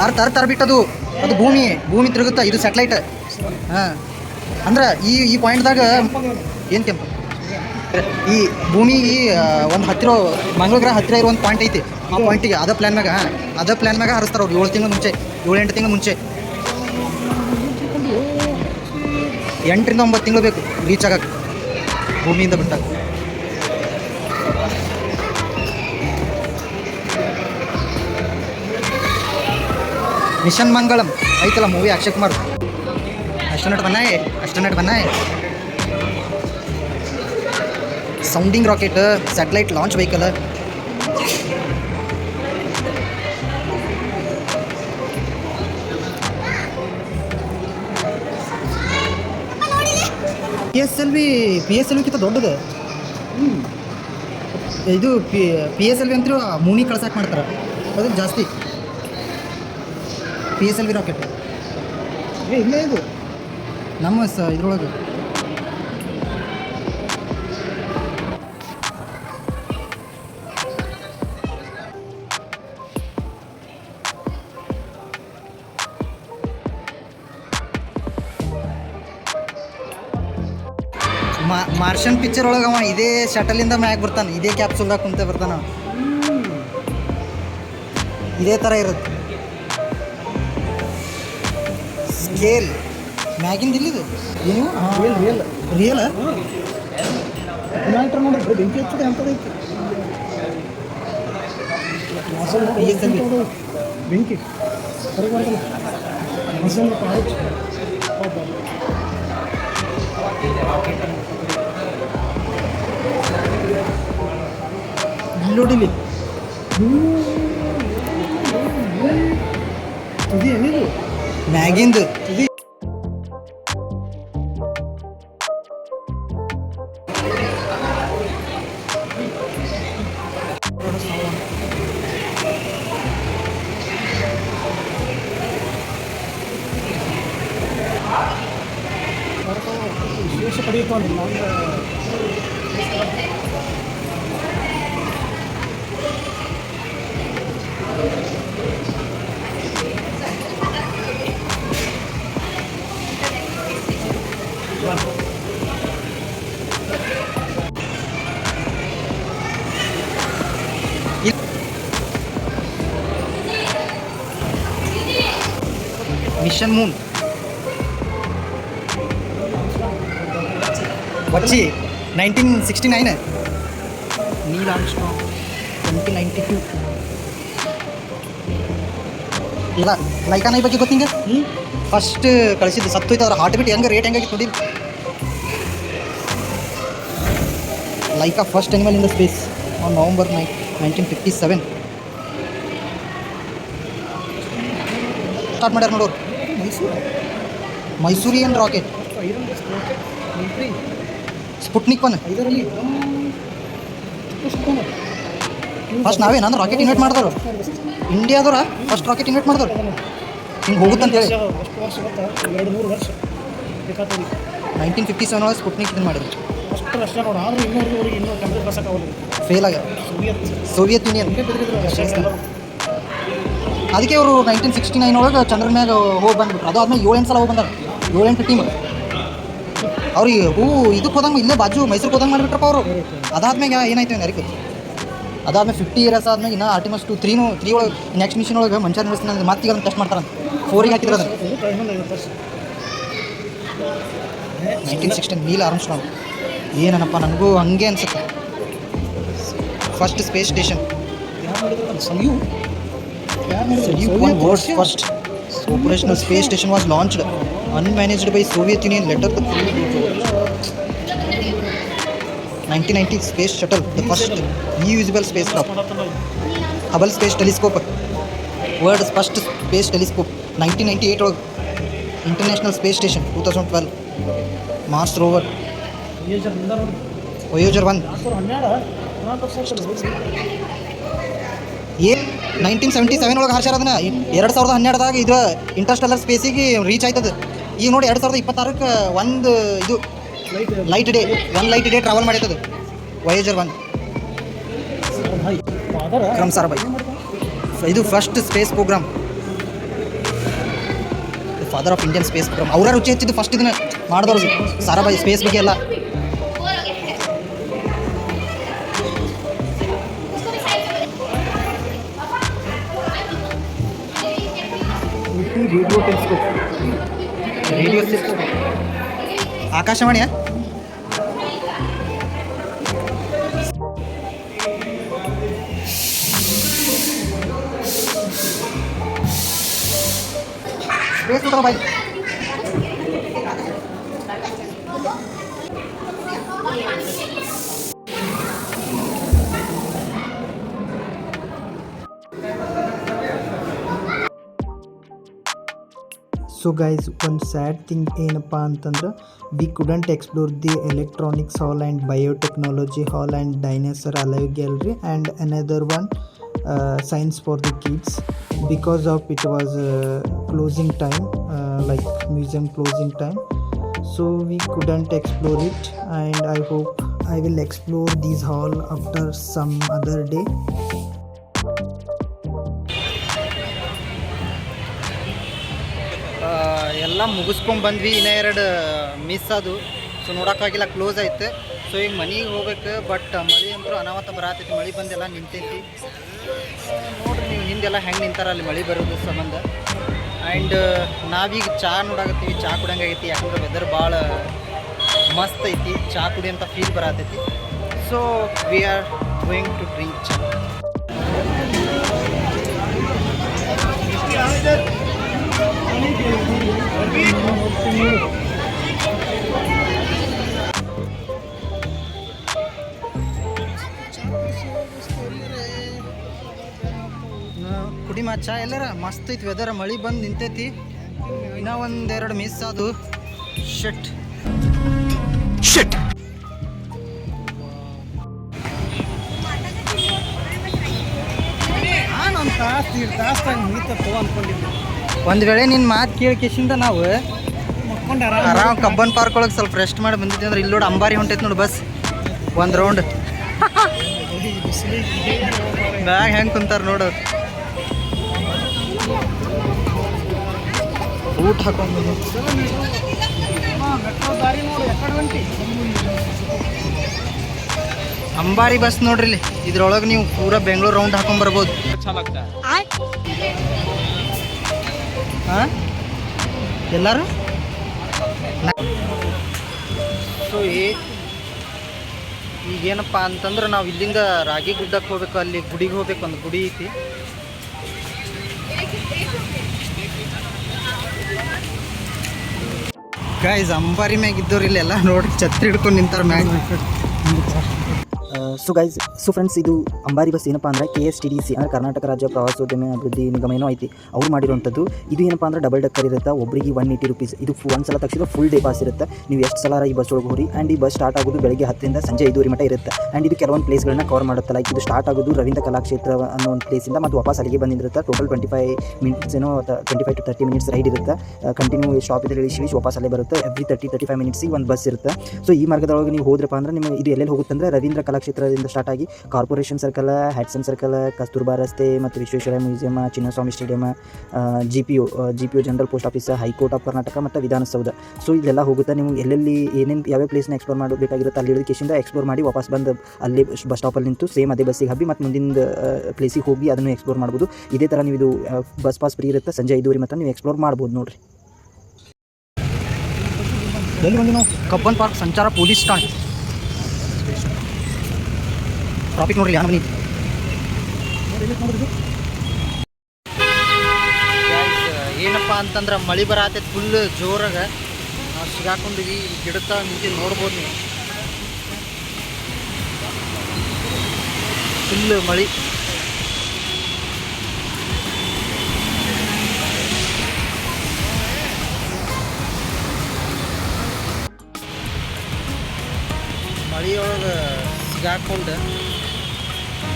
ಅರ್ಥ ಬಿಟ್ಟದು ಅದು ಭೂಮಿ ತಿರುಗುತ್ತಾ, ಇದು ಸ್ಯಾಟಲೈಟ್. ಹಾಂ ಅಂದ್ರೆ ಈ ಪಾಯಿಂಟ್ದಾಗ ಏನು ಕೆಂಪು ಈ ಭೂಮಿ ಒಂದು ಹತ್ತಿರ ಮಂಗಳ ಗ್ರಹ ಹತ್ತಿರ ಇರೋ ಒಂದು ಪಾಯಿಂಟ್ ಐತಿ. ಆ ಪಾಯಿಂಟಿಗೆ ಅದೇ ಪ್ಲ್ಯಾನ್ ಮ್ಯಾಗ ಹರಿಸ್ತಾರೆ ಅವ್ರು 7 ತಿಂಗಳು ಮುಂಚೆ, 7-8 ತಿಂಗಳು ಮುಂಚೆ. 8 ರಿಂದ 9 ತಿಂಗಳು ಬೇಕು ರೀಚ್ ಆಗಕ್ಕೆ ಭೂಮಿಯಿಂದ ಬಿಟ್ಟಾಗ. ಮಿಷನ್ ಮಂಗಳಂ ಐತಲ್ಲ ಮೂವಿ ಅಕ್ಷಯ್ ಕುಮಾರ್. ಅಸ್ಟ್ರೋನಟ್ बनाए sounding rocket satellite launch vehicle P S L ಕಿಂತ ದೊಡ್ಡದು ಇದು. ಪಿ ಎಸ್ ಎಲ್ ವಿ ಅಂತೂ ಮೂನಿ ಕಳ್ಸಕ್ಕೆ ಮಾಡ್ತಾರೆ, ಅದು ಜಾಸ್ತಿ. P S L V rocket ಇಲ್ಲೇ ಇದು ನಮ್ಮ ಇದ್ರೊಳಗೆ ಮಾರ್ಷನ್ ಪಿಕ್ಚರ್ ಒಳಗೆ ಅವ ಇದೇ ಶಟಲಿಂದ ಮ್ಯಾಗ ಬರ್ತಾನೆ, ಇದೇ ಕ್ಯಾಪ್ಸೂಲ್ದಾಗ ಕುಂತ ಬರ್ತಾನೆ. ಇದೇ ಥರ ಇರುತ್ತೆ ಸ್ಕೇಲ್ ಮ್ಯಾಗಿಂದ ಇಲ್ಲಿದು ಏನು ರಿಯಲ್ ನೋಡಿದ್ರೆ ಬೆಂಕಿ ಹಚ್ಚದೆ ಅಂತದೈತಿ. ಬೆಂಕಿ ಸರಿ ಬರ್ತಲ್ಲ ಇಲ್ಲಿ ನೋಡಿಲಿ ತುದಿ ಏನಿದು ಮ್ಯಾಗಿಂದು ತುದಿ ವಿಶೇಷ ಪಡೆಯುತ್ತೋ ಅಂದ್ರೆ ಮಿಷನ್ ಮೂನ್ వచ్చి 1969 ನೀಲ್ ಆರ್ಮ್ಸ್ಟ್ರಾಂಗ್ 2092 ಇಲ್ಲ ಲೈಕಾನ ಈ ಬಗ್ಗೆ ಗೊತ್ತಿಂಗ ಫಸ್ಟ್ ಕಳಿಸಿದ್ದು ಸತ್ತೋಯ್ತು ಅದ್ರ ಹಾರ್ಟ್ ಬೀಟ್ ಹೆಂಗೆ ರೇಟ್ ಹೆಂಗಾಗಿತ್ತು ನೋಡಿ Laika first animal in the space on November 1957 start ಮಾಡ್ಯಾರ ನೋಡೋರು ಮೈಸೂರಿಯನ್ ರಾಕೆಟ್ ಸ್ಪುಟ್ನಿಕ್ ಒನ್ ಇದರಲ್ಲಿ ಫಸ್ಟ್ ನಾವೇ ನಾನು ರಾಕೆಟ್ ಇನ್ವೆಟ್ ಮಾಡಿದವರು ಇಂಡಿಯಾದವ್ರ ಫಸ್ಟ್ ರಾಕೆಟ್ ಇನ್ವೆಟ್ ಮಾಡಿದವ್ರು ಹಿಂಗೆ ಹೋಗುತ್ತಂತೇಳಿ ಎಷ್ಟು ವರ್ಷ ಗೊತ್ತಾ 2-3 ವರ್ಷ ಬೇಕಾಗ್ತದೆ 1957 ಒಳಗೆ ಸ್ಪುಟ್ನಿಕ್ ಇದನ್ನು ಮಾಡಿದ್ರು ಅಷ್ಟು ರಷ್ಯಾ ನೋಡು ಆದರೂ ಅವ್ರಿಗೆ ಇನ್ನೂ ಟೆಂಪ್ರೇಚರ್ ಬಸಕ್ಕಾಗಲ್ಲ ಫೇಲ್ ಆಗ್ಯಾವ ಸೋವಿಯತ್ ಯೂನಿಯನ್ ಹಿಂಗೆ ಬಿದ್ದಿದ್ರು ರಷ್ಯಾ ಅದಕ್ಕೆ ಅವರು 1969 ಒಳಗೆ ಚಂದ್ರನ ಮ್ಯಾಗ ಹೋಗಿ ಬಂದ್ಬಿಟ್ರು ಅದು ಆದ್ಮೇಲೆ 7-8 ಸಲ ಹೋಗಿ ಬಂದಾರ 7-8 ಟೀಮ್ ಅವ್ರಿಗೆ ಇದಕ್ಕೆ ಹೋದಂಗೆ ಇಲ್ಲೇ ಬಾಜು ಮೈಸೂರಿಗೆ ಹೋದಂಗೆ ಮಾಡಿಬಿಟ್ರಪ್ಪ ಅವರು ಅದಾದ್ಮೇಲೆ ಏನಾಯ್ತು ಯಾರಿಗೆ ಅದಾದ್ಮೇಲೆ 50 ಇಯರ್ಸ್ ಆದ್ಮೇಲೆ ಇನ್ನು ಆರ್ಟಿಮಸ್ 2 3 ಒಳಗೆ ನೆಕ್ಸ್ಟ್ ಮಿಷನ್ ಒಳಗೆ ಮಂಚಾರ ನಡೆಸ್ತಾನೆ ಮತ್ತೆ ಈಗ ಟೆಸ್ಟ್ ಮಾಡ್ತಾರೆ 4ಗೆ ಹಾಕಿದ್ರು ಅದನ್ನು 1916 ನೀಲ್ ಆರ್ಮ್ಸ್ಟ್ರಾಂಗ್ ಏನಪ್ಪ ನನಗೂ ಹಂಗೆ ಅನ್ಸುತ್ತೆ first space station Salyut World's first operational space station was launched, unmanaged by Soviet Union later. 1990 Space Shuttle, the first reusable spacecraft. Hubble Space Telescope, world's first space telescope. 1998 International Space Station, 2012. Mars rover, Voyager 1. 1977 ಒಳಗೆ ಹಾರ್ಸ್ಯಾರ ಅದನ್ನ 2012ದಾಗ ಇದು Interstellar ಸ್ಪೇಸಿಗೆ reach ಆಯ್ತದೆ ಈಗ ನೋಡಿ 2026ಕ್ಕೆ ಒಂದು ಇದು light day travel ಮಾಡಿರ್ತದೆ ವಯೇಜರ್ 1 ಕ್ರಮ್ ಸಾರಾಭಾಯಿ ಇದು first space program father of Indian space program ಅವರ ರುಚಿ ಹೆಚ್ಚಿದ್ದು ಫಸ್ಟ್ ಇದನ್ನ ಮಾಡಿದವ್ರು ಸಾರಾಭಾಯಿ ಸ್ಪೇಸ್ ಬಗ್ಗೆ ಎಲ್ಲ ರೇಡಿಯೋ ಆಕಾಶವಾಣಿಯ ಸ್ಪೇಸ್ ಬಾಯ್ ಸೊ ಗೈಸ್ ಒಂದು ಸ್ಯಾಡ್ ಥಿಂಗ್ ಏನಪ್ಪ ಅಂತಂದ್ರೆ V couldn't explore the electronics hall and biotechnology hall and dinosaur alive gallery and another one science for the kids because of it was closing time, like museum closing time, so we couldn't explore it, and I hope I will explore these hall after some other day. ಎಲ್ಲ ಮುಗಿಸ್ಕೊಂಡು ಬಂದ್ವಿ ಇನ್ನೂ 2 miss ಅದು so ನೋಡೋಕ್ಕಾಗಿಲ್ಲ close ಐತೆ so ಈಗ ಮನೆಗೆ ಹೋಗ್ಬೇಕು but ಮಳೆ ಅಂತೂ ಅನಾಹುತ ಬರತೈತಿ ಮಳೆ ಬಂದೆಲ್ಲ ನಿಂತೈತಿ ನೋಡ್ರಿ ನೀವು ಹಿಂದೆಲ್ಲ ಹೆಂಗೆ ನಿಂತಾರ ಅಲ್ಲಿ ಮಳೆ ಬರೋದು ಸಂಬಂಧ ಆ್ಯಂಡ್ ನಾವೀಗ ಚಹಾ ನೋಡಾಕತ್ತೀವಿ ಚಹಾ ಕುಡಿಯಂಗಾಗೈತಿ ಯಾಕಂದ್ರೆ ವೆದರ್ ಭಾಳ ಮಸ್ತ್ ಐತಿ ಚಹಾ ಕುಡಿಯೋಂಥ ಫೀಲ್ ಬರತೈತಿ so we are going to drink chaha ಕುಡಿ ಮಚ್ಚ ಎಲ್ಲರ ಮಸ್ತ್ ಐತಿ ವೆದರ್. ಮಳೆ ಬಂದು ನಿಂತೈತಿ. ಇನ್ನೂ ಒಂದೆರಡು ಮಿಸ್ ಅದು. ಶಟ್ ಒಂದು ತಾಸ್ದಾಗ ಮುಗಿತಪ್ಪ ಅಂದ್ಕೊಂಡಿದ್ದೆ. ಒಂದು ವೇಳೆ ನಿನ್ನ ಮಾತು ಕೇಳಿ ಕಿಶಿಂದ ನಾವು ಮಕ್ಕೊಂಡು ಆರಾಮ್ ಕಬ್ಬನ್ ಪಾರ್ಕ್ ಒಳಗೆ ಸ್ವಲ್ಪ ರೆಸ್ಟ್ ಮಾಡಿ ಬಂದಿದ್ವಿ ಅಂದ್ರೆ ಇಲ್ಲಿ ನೋಡಿ ಅಂಬಾರಿ ಹೊಂಟೈತಿ ನೋಡಿ ಬಸ್ ಒಂದು ರೌಂಡ್. ಬ್ಯಾಗ್ ಹೆಂಗೆ ಕುಂತಾರ ನೋಡು. ಊಟ ಹಾಕೊಂಡು ಮೆಟ್ರೋ ದಾರಿ ನೋಡು ಎಕಡೆ ಹೊಂಟಿ. ಅಂಬಾರಿ ಬಸ್ ನೋಡ್ರಿ ಇಲ್ಲಿ. ಇದ್ರೊಳಗೆ ನೀವು ಪೂರಾ ಬೆಂಗಳೂರು ರೌಂಡ್ ಹಾಕೊಂಡ್ ಬರ್ಬೋದು. ಹಾಂ ಎಲ್ಲರೂ ಸೊ ಈಗೇನಪ್ಪ ಅಂತಂದ್ರೆ ನಾವು ಇಲ್ಲಿಂದ ರಾಗಿ ಗುಡ್ಡಕ್ಕೆ ಹೋಗ್ಬೇಕು. ಅಲ್ಲಿ ಗುಡಿಗೆ ಹೋಗ್ಬೇಕು. ಒಂದು ಗುಡಿ ಐತಿ. ಗೈಸ್ ಅಂಬಾರಿ ಮ್ಯಾಗ ಇದ್ದವ್ರು ಇಲ್ಲೆಲ್ಲ ನೋಡಿ ಛತ್ರಿ ಹಿಡ್ಕೊಂಡು ನಿಂತಾರ ಮ್ಯಾಗ. ಸೊ ಗೈಸ್, ಸೊ ಫ್ರೆಂಡ್ಸ್, ಇದು ಅಂಬಾರಿ ಬಸ್ ಏನಪ್ಪ ಅಂದರೆ KSTDC ಅಂದರೆ ಕರ್ನಾಟಕ ರಾಜ್ಯ ಪ್ರವಾಸೋದ್ಯಮ ಅಭಿವೃದ್ಧಿ ನಿಗಮ ಏನೋ ಐತಿ ಅವ್ರು ಮಾಡಿರುವಂಥದ್ದು. ಇದು ಏನಪ್ಪ ಅಂದರೆ ಡಬಲ್ ಡಕ್ಕರ್ ಇರುತ್ತೆ. ಒಬ್ಬರಿಗೆ 180 ರೂಪೀಸ್. ಇದು ಒಂದು ಸಲ ತಕ್ಷಣ ಫುಲ್ ಡೇ ಪಾಸ್ ಇರುತ್ತೆ. ನೀವು ಎಷ್ಟು ಸಲ ಈ ಬಸ್ ಒಳಗೆ ಹೋಗಿ. ಆ್ಯಂಡ್ ಈ ಬಸ್ ಸ್ಟಾರ್ಟ್ ಆಗೋದು ಬೆಳಗ್ಗೆ 10ರಿಂದ ಸಂಜೆ 5 ಮಟ್ಟ ಇರುತ್ತೆ. ಆ್ಯಂಡ್ ಇದು ಕೆಲವೊಂದು ಪ್ಲೇಸ್ಗಳನ್ನ ಕವರ್ ಮಾಡುತ್ತೆ. ಲೈಕ್ ಇದು ಸ್ಟಾರ್ಟ್ ಆಗೋದು ರವೀಂದ್ರ ಕಲಾಕ್ಷೇತ್ರ ಅನ್ನೋ ಒಂದು ಪ್ಲೇಸಿಂದ ಮತ್ತು ವಾಪಸ್ ಅಲ್ಲಿಗೆ ಬಂದಿರುತ್ತೆ. ಟೋಟಲ್ 25 ಮಿನಿಟ್ಸ್ ಏನೋ 25 to 30 ಮಿನಿಟ್ಸ್ ರೈಡ್ ಇರುತ್ತೆ. ಕಂಟಿನ್ಯೂ ಸ್ಟಾಪ್ ಇದ್ರೆ ಇಳಿಸಿ ವಾಪಸ್ ಅಲ್ಲೇ ಬರುತ್ತೆ. ಎವ್ರಿ 30-35 ಮಿನಿಟ್ಸಿಗೆ ಒಂದು ಬಸ್ ಇರುತ್ತೆ. ಸೊ ಈ ಮಾರ್ಗದೊಳಗೆ ನೀವು ಹೋದ್ರಪ್ಪ ಅಂದರೆ ನಿಮಗೆ ಇದು ಎಲ್ಲೆಲ್ಲಿ ಹೋಗುತ್ತೆ ಅಂದರೆ ರವೀಂದ್ರ ಕಲಾಕ್ಷೇತ್ರದಿಂದ ಸ್ಟಾರ್ಟ್ ಆಗಿ corporation circle, Hatsun circle, Kasturba ರಸ್ತೆ ಮತ್ತು Visvesvaraya museum, Chinnaswamy stadium, GPO general post office, high court of Karnataka ಮತ್ತು ವಿಧಾನಸೌಧ. ಸೊ ಇದೆಲ್ಲ ಹೋಗುತ್ತೆ. ನೀವು ಎಲ್ಲೆಲ್ಲಿ ಏನೇನು ಯಾವ್ಯಾವ ಪ್ಲೇಸ್ನ ಎಕ್ಸ್ಪ್ಲೋರ್ ಮಾಡಬೇಕಾಗಿರುತ್ತೆ ಅಲ್ಲಿ ಇಳಿಕೆಯಿಂದ ಎಕ್ಸ್ಪ್ಲೋರ್ ಮಾಡಿ ವಾಪಸ್ ಬಂದು ಅಲ್ಲಿ ಬಸ್ ಸ್ಟಾಪಲ್ಲಿ ನಿಂತು ಸೇಮ್ ಅದೇ ಬಸ್ಸಿಗೆ ಹಬ್ಬಿ ಮತ್ತು ಮುಂದಿನ ಪ್ಲೇಸಿಗೆ ಹೋಗಿ ಅದನ್ನು ಎಕ್ಸ್ಪ್ಲೋರ್ ಮಾಡ್ಬೋದು. ಇದೇ ಥರ ನೀವು ಇದು ಬಸ್ ಪಾಸ್ ಫ್ರೀ ಇರುತ್ತೆ. ಸಂಜೆ 5 ಮತ್ತು ನೀವು ಎಕ್ಸ್ಪ್ಲೋರ್ ಮಾಡ್ಬೋದು ನೋಡಿರಿ. ಎಲ್ಲಿ ಬಂದು ನಾವು ಕಬ್ಬನ್ ಪಾರ್ಕ್ ಸಂಚಾರ ಪೊಲೀಸ್ ಠಾಣೆ ಟ್ರಾಫಿಕ್ ನೋಡ್ರಿ ಯಾವ ಮನಿ. ಏನಪ್ಪ ಅಂತಂದ್ರೆ ಮಳೆ ಬರತೈತೆ ಫುಲ್ ಜೋರಾಗ. ನಾವು ಸಿಗಾಕೊಂಡಿವಿ ಗಿಡತ ನಿಂತು ನೋಡ್ಬೋದು ನೀವು. ಫುಲ್ ಮಳೆ. ಮಳೆಯೊಳಗೆ ಸಿಗಾಕೊಂಡು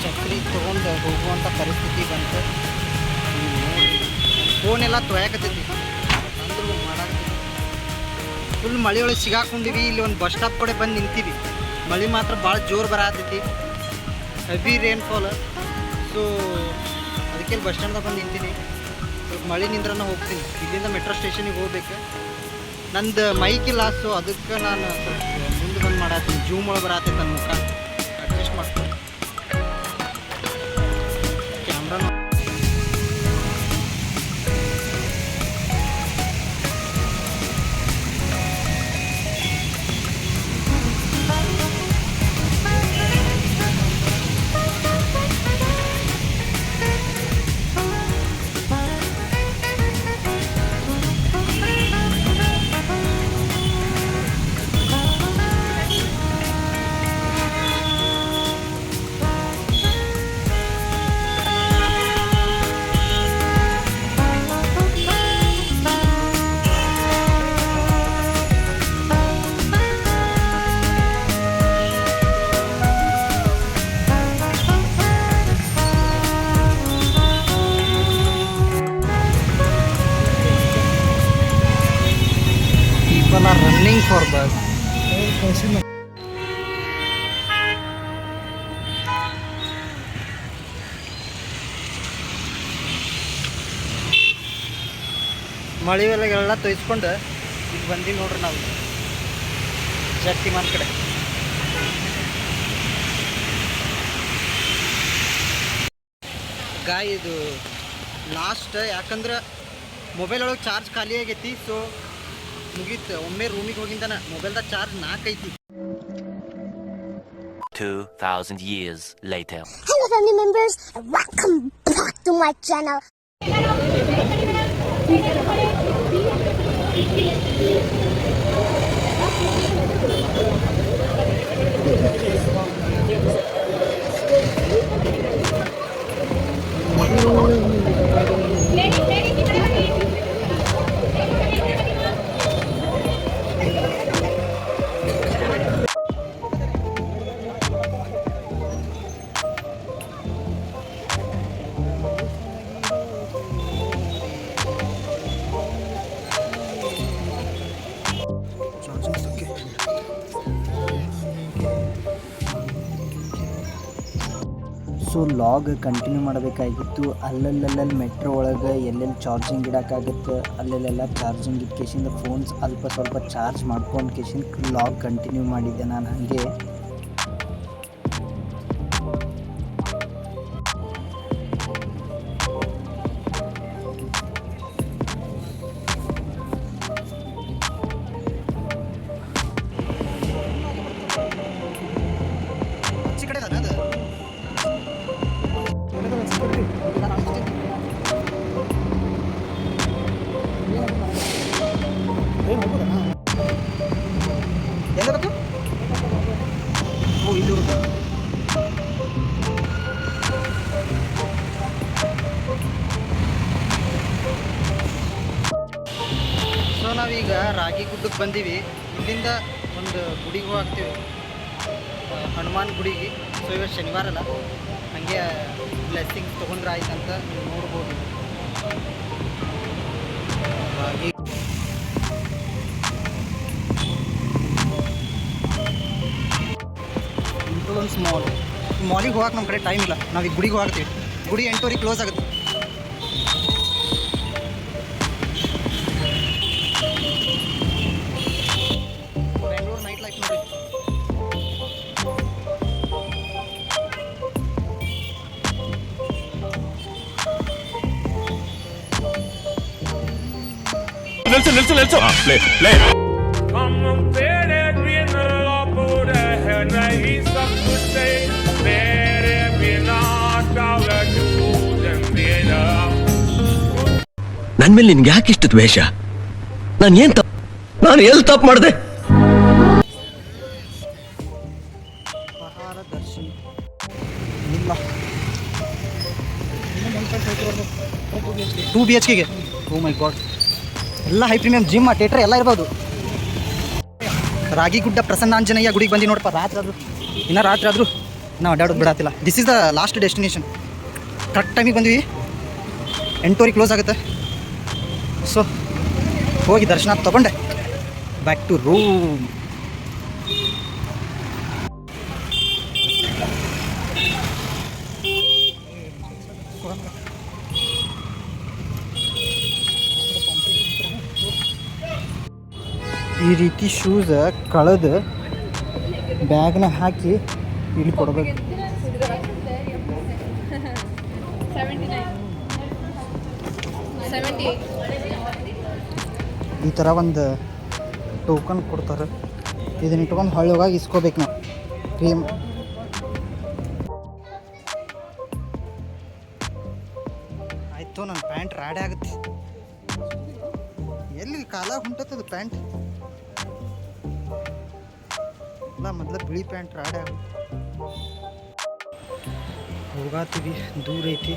ಛತ್ರಿ ತೊಗೊಂಡು ಹೋಗುವಂಥ ಪರಿಸ್ಥಿತಿ ಬಂತು. ಫೋನೆಲ್ಲ ತೊಯಾಕತ್ತೈತಿ ಅಂದ್ರೂ ಮಾಡಾಕತ್ತೈತಿ. ಫುಲ್ ಮಳೆಯೊಳಗೆ ಸಿಗಾಕೊಂಡಿವಿ. ಇಲ್ಲಿ ಒಂದು ಬಸ್ ಸ್ಟಾಪ್ ಕಡೆ ಬಂದು ನಿಂತೀವಿ. ಮಳೆ ಮಾತ್ರ ಭಾಳ ಜೋರು ಬರತೈತಿ. Heavy rainfall. ಸೊ ಅದಕ್ಕೆ ಬಸ್ ಸ್ಟ್ಯಾಂಡ್ದಾಗ ಬಂದು ನಿಂತೀನಿ. ಸ್ವಲ್ಪ ಮಳೆ ನಿಂದ್ರನ ಹೋಗ್ತೀನಿ. ಇಲ್ಲಿಂದ ಮೆಟ್ರೋ ಸ್ಟೇಷನಿಗೆ ಹೋಗ್ಬೇಕು. ನಂದು ಮೈಕಿಲ್ಲ. ಸೊ ಅದಕ್ಕೆ ನಾನು ಸ್ವಲ್ಪ ಮುಂದೆ ಬಂದು ಮಾಡತ್ತೀನಿ. ಜೂಮ್ ಒಳಗೆ ಬರತೈತೆ ನನ್ನ ಮುಖ. ಅಡ್ಜಸ್ಟ್ ಮಾಡ್ತೀನಿ. Camera are running for bus. ಮಳೆ ವೇಳೆಲ್ಲ ತೊಯ್ಸ್ಕೊಂಡು ಇಲ್ಲಿ ಬಂದೀವಿ ನೋಡ್ರಿ ನಾವು ಶಕ್ತಿಮಾನ್ ಕಡೆ. ಗಾಯ ಇದು ಲಾಸ್ಟ್. ಯಾಕಂದ್ರೆ ಮೊಬೈಲ್ ಒಳಗೆ ಚಾರ್ಜ್ ಖಾಲಿ ಆಗೈತಿ. ಸೊ ಮುಗೀತು. ಒಮ್ಮೆ ರೂಮಿಗೆ ಹೋಗಿಂದನ ಮೊಬೈಲ್ದಾಗ ಚಾರ್ಜ್ 4 ಐತಿ. 2000 years later. Hello family members and welcome back to my channel. So log continue ಮಾಡಬೇಕಾಗಿತ್ತು. ಅಲ್ಲಲ್ಲಿ ಮೆಟ್ರೋ ಒಳಗೆ ಎಲ್ಲೆಲ್ಲಿ ಚಾರ್ಜಿಂಗ್ ಇಡೋಕ್ಕಾಗುತ್ತೆ ಅಲ್ಲೆಲ್ಲ ಚಾರ್ಜಿಂಗ್ ಇಟ್ಟು ಕೇಸಿಂದ ಫೋನ್ಸ್ ಸ್ವಲ್ಪ ಚಾರ್ಜ್ ಮಾಡ್ಕೊಂಡು ಕೇಸಿಂದ ಲಾಗ್ ಕಂಟಿನ್ಯೂ ಮಾಡಿದ್ದೆ ನಾನು ಹಾಗೆ. ಈ ಕಡೆ ಅದ ಅದು ಎಲ್ಲ ಗೊತ್ತು? ಓ ಇಲ್ಲಿ ಸೊ ನಾವೀಗ ರಾಗಿ ಗುಡ್ಡಕ್ಕೆ ಬಂದೀವಿ. ಇಲ್ಲಿಂದ ಒಂದು ಗುಡಿಗೆ ಹೋಗ್ತೀವಿ, ಹನುಮಾನ್ ಗುಡಿಗೆ. ಸೊ ಇವತ್ತು ಶನಿವಾರ ಅಲ್ಲ, ಹಾಗೆ ಬ್ಲೆಸ್ಸಿಂಗ್ ತೊಗೊಂಡ್ರೆ ಆಯ್ತಂತ ನೀವು ನೋಡ್ಬೋದು. ರಾಗಿ ಇನ್ಫ್ಲುಯೆನ್ಸ್ ಮಾಲಿಗೆ ಹೋಗಕ್ಕೆ ನಮ್ಮ ಕಡೆ ಟೈಮ್ ಇಲ್ಲ. ನಾವೀಗ ಗುಡಿಗೆ ಹೋಗ್ತೀವಿ. ಗುಡಿ 8:00 ಕ್ಲೋಸ್ ಆಗುತ್ತೆ. ಬೆಂಗಳೂರು ನೈಟ್ ಲೈಫ್ ನೋಡಿ. ನಿಲ್ಸು play Come on, peregrino, pure henne i sakte, peregrinat av jorden vida. ನನ್ ಮೇಲೆ ನಿನ್ಗೆ ಯಾಕೆ ಇಷ್ಟು ದ್ವೇಷ? ನಾನು ಎಲ್ಲಿ ತಪ್ಪು ಮಾಡಿದೆ? ಪಹಾರ ದರ್ಶನ್ ಇಲ್ಲ 2 BHKಗೆ. ಓ ಮೈ ಗಾಡ್, ಎಲ್ಲ ಹೈ ಪ್ರೀಮಿಯಂ ಜಿಮ್ ಥಿಯೇಟರ್ ಎಲ್ಲ ಇರ್ಬೋದು. ರಾಗಿಗುಡ್ಡ ಪ್ರಸನ್ನಾಂಜನೇಯ ಗುಡಿಗೆ ಬಂದು ನೋಡಪ್ಪ. ರಾತ್ರಿ ಆದರೂ ನಾವು ಅಡ್ಡಾಡೋದು ಬಿಡತ್ತಿಲ್ಲ. This is the last destination. Correct ಟೈಮಿಗೆ ಬಂದ್ವಿ. 8:00 ಕ್ಲೋಸ್ ಆಗುತ್ತೆ. ಸೊ ಹೋಗಿ ದರ್ಶನ ತೊಗೊಂಡೆ ಬ್ಯಾಕ್ ಟು ರೂಮ್. ಈ ರೀತಿ ಶೂಸ್ ಕಳೆದು ಬ್ಯಾಗ್ನ ಹಾಕಿ ಇಲ್ಲಿ ಕೊಡಬೇಕು. ಈ ಥರ ಒಂದು ಟೋಕನ್ ಕೊಡ್ತಾರೆ. ಇದನ್ನ ಇಟ್ಕೊಂಡು ಹೊಳ್ಳಿ ಹೋಗಾಗಿ ಇಸ್ಕೋಬೇಕು ನಾವು ಕ್ರೀಮ್. ಆಯಿತು, ನನ್ನ ಪ್ಯಾಂಟ್ ರಾಡೆ ಆಗುತ್ತೆ. ಎಲ್ಲಿ ಕಾಲಾಗ ಹೊಂಟತ್ತದು ಪ್ಯಾಂಟ್ ಇಲ್ಲ. ಮೊದಲ ಬಿಳಿ ಪ್ಯಾಂಟ್ ರಾಡೆ ಆಗುತ್ತೆ. ಹೋಗಾತೀವಿ, ದೂರ ಐತಿ.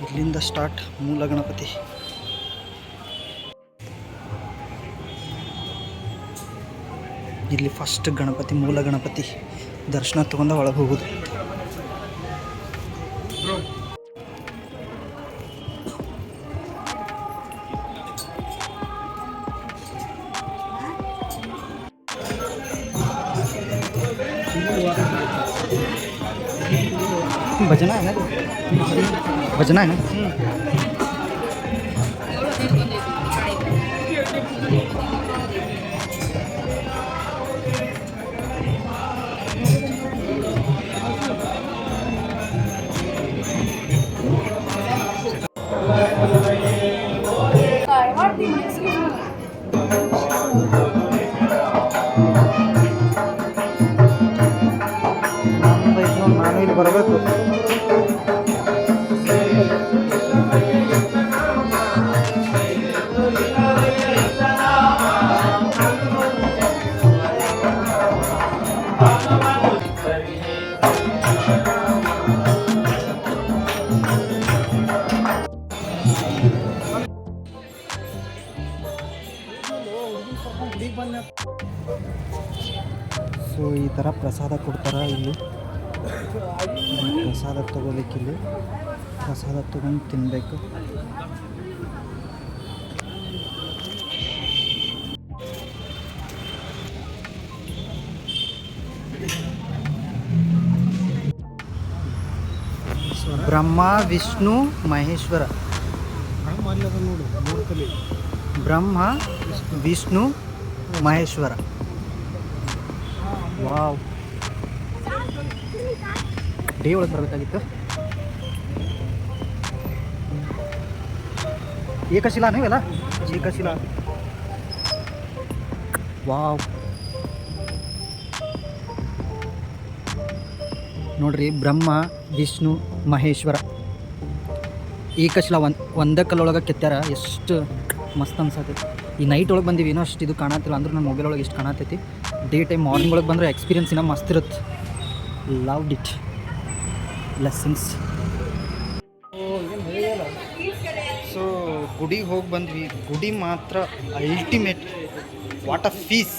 ಇಲ್ಲಿಂದ ಸ್ಟಾರ್ಟ್ ಮೂಲ ಗಣಪತಿ. ಇಲ್ಲಿ ಫಸ್ಟ್ ಗಣಪತಿ, ಮೂಲ ಗಣಪತಿ ದರ್ಶನ ತಗೊಂಡ ಒಳಗೆ ಹೋಗೋದು. भजना है ना, भजना है ना. ನಾನು ಇಲ್ಲಿ ಬರಬೇಕು. ಸೊ ಈ ಥರ ಪ್ರಸಾದ ಕೊಡ್ತಾರೆ ಇಲ್ಲಿ. ಪ್ರಸಾದ ತಗೋಬೇಕಿಲ್ಲಿ. ಪ್ರಸಾದ ತಗೊಂಡು ತಿನ್ನಬೇಕು. ಬ್ರಹ್ಮ ವಿಷ್ಣು ಮಹೇಶ್ವರ. ಬ್ರಹ್ಮ ಅಲ್ಲಿ ಅದ ನೋಡು, 3 ತಲೆ. ಬ್ರಹ್ಮ ವಿಷ್ಣು ಮಹೇಶ್ವರ. ವಾವ್, ಡೇ ಒಳಗೆ ಬರಬೇಕಾಗಿತ್ತು. ಏಕಶಿಲಾನೇ ಇವೆಲ್ಲ, ಏಕಶಿಲಾ. ವಾವ್, ನೋಡ್ರಿ, ಬ್ರಹ್ಮ ವಿಷ್ಣು ಮಹೇಶ್ವರ ಏಕಶಿಲಾ ಒಂದೇ ಕಲ್ಲೊಳಗೆ ಕೆತ್ತಾರ. ಎಷ್ಟು ಮಸ್ತ್ ಅನ್ಸತೈತಿ. ಈ ನೈಟ್ ಒಳಗೆ ಬಂದೀವಿ, ಏನೋ ಅಷ್ಟು ಇದು ಕಾಣತ್ತಿಲ್ಲ ಅಂದ್ರೆ ನನ್ನ ಮೊಬೈಲ್ ಒಳಗೆ ಎಷ್ಟು ಕಾಣತೈತಿ. ಡೇ ಟೈಮ್ ಮಾರ್ನಿಂಗ್ ಒಳಗೆ ಬಂದರೆ ಎಕ್ಸ್ಪೀರಿಯನ್ಸ್ ಇನ್ನೂ ಮಸ್ತ್ ಇರುತ್ತೆ. Loved it. ಬ್ಲೆಸ್ಸಿಂಗ್ಸ್. ಸೊ ಗುಡಿಗೆ ಹೋಗಿ ಬಂದ್ವಿ. ಗುಡಿ ಮಾತ್ರ ಅಲ್ಟಿಮೇಟ್. What a fees.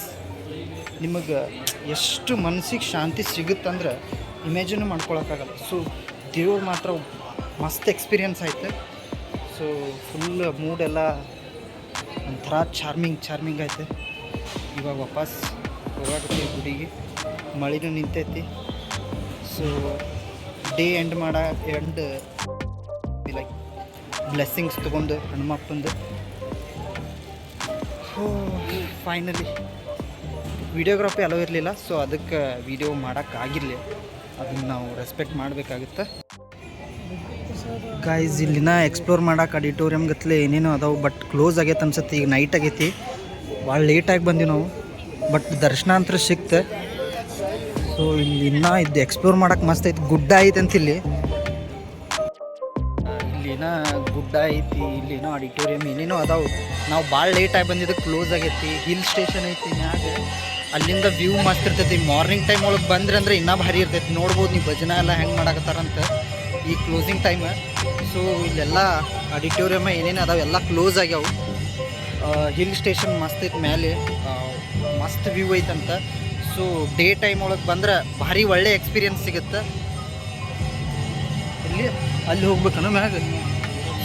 ನಿಮಗೆ ಎಷ್ಟು ಮನಸ್ಸಿಗೆ ಶಾಂತಿ ಸಿಗುತ್ತಂದ್ರೆ ಇಮ್ಯಾಜಿನ್ ಮಾಡ್ಕೊಳಕ್ಕಾಗಲ್ಲ. ಸೊ ದೇವ್ರು ಮಾತ್ರ ಮಸ್ತ್ ಎಕ್ಸ್ಪೀರಿಯನ್ಸ್ ಆಯ್ತು. ಸೊ ಫುಲ್ ಮೂಡೆಲ್ಲ ಒಂಥರ ಚಾರ್ಮಿಂಗ್ ಆಯ್ತು. ಇವಾಗ ವಾಪಸ್ ಹೋಗಾಕತ್ತೀವಿ ಗುಡಿಗೆ. ಮಳೆನೂ ನಿಂತೈತಿ. So day end like blessings ತೊಗೊಂಡು ಹನುಮಪ್ಪಂದು. ಫೈನಲಿ ವಿಡಿಯೋಗ್ರಫಿ ಅಲೋ ಇರಲಿಲ್ಲ. ಸೊ ಅದಕ್ಕೆ ವಿಡಿಯೋ ಮಾಡೋಕ್ಕಾಗಿರಲಿ. ಅದನ್ನು ನಾವು ರೆಸ್ಪೆಕ್ಟ್ ಮಾಡಬೇಕಾಗುತ್ತೆ. ಗೈಸ್, ಇಲ್ಲಿನ ಎಕ್ಸ್ಪ್ಲೋರ್ ಮಾಡೋಕೆ ಆಡಿಟೋರಿಯಮ್ ಗತ್ತಲೆ ಏನೇನೋ ಅದಾವೆ. ಬಟ್ ಕ್ಲೋಸ್ ಆಗೈತೆ ಅನ್ಸುತ್ತೆ. ಈಗ ನೈಟ್ ಆಗೈತಿ, ಭಾಳ ಲೇಟಾಗಿ ಬಂದೀವಿ ನಾವು. ಬಟ್ ದರ್ಶನ ಅಂತ ಸಿಕ್ತೆ. ಸೊ ಇಲ್ಲಿ ಇನ್ನೂ ಇದು ಎಕ್ಸ್ಪ್ಲೋರ್ ಮಾಡೋಕೆ ಮಸ್ತ್ ಐತಿ. ಗುಡ್ಡ ಐತೆ ಅಂತ ಇಲ್ಲಿನ ಗುಡ್ಡ ಐತಿ. ಇಲ್ಲಿನೋ ಆಡಿಟೋರಿಯಮ್ ಏನೇನೋ ಅದಾವೆ. ನಾವು ಭಾಳ ಲೇಟಾಗಿ ಬಂದಿದ್ದಕ್ಕೆ ಕ್ಲೋಸ್ ಆಗೈತಿ. ಹಿಲ್ ಸ್ಟೇಷನ್ ಐತಿ ಮ್ಯಾಗ. ಅಲ್ಲಿಂದ ವ್ಯೂ ಮಸ್ತ್ ಇರ್ತೈತಿ. ಮಾರ್ನಿಂಗ್ ಟೈಮ್ ಒಳಗೆ ಬಂದ್ರೆ ಅಂದರೆ ಇನ್ನೂ ಭಾರಿ ಇರ್ತೈತಿ. ನೋಡ್ಬೋದು ನೀವು ಭಜನೆ ಎಲ್ಲ ಹೆಂಗೆ ಮಾಡಕತ್ತಾರಂತ ಈ ಕ್ಲೋಸಿಂಗ್ ಟೈಮ್. ಸೊ ಇಲ್ಲೆಲ್ಲ ಆಡಿಟೋರಿಯಮ್ ಏನೇನು ಅದಾವೆ ಎಲ್ಲ ಕ್ಲೋಸ್ ಆಗ್ಯಾವು. ಹಿಲ್ ಸ್ಟೇಷನ್ ಮಸ್ತ್ ಐತೆ ಮೇಲೆ. ಮಸ್ತ್ ವ್ಯೂ ಐತಂತ. ಸೊ ಡೇ ಟೈಮ್ ಒಳಗೆ ಬಂದ್ರೆ ಭಾರಿ ಒಳ್ಳೆ ಎಕ್ಸ್ಪೀರಿಯನ್ಸ್ ಸಿಗುತ್ತೆ. ಅಲ್ಲಿ ಹೋಗ್ಬೇಕನ್ನ ಮ್ಯಾಗ.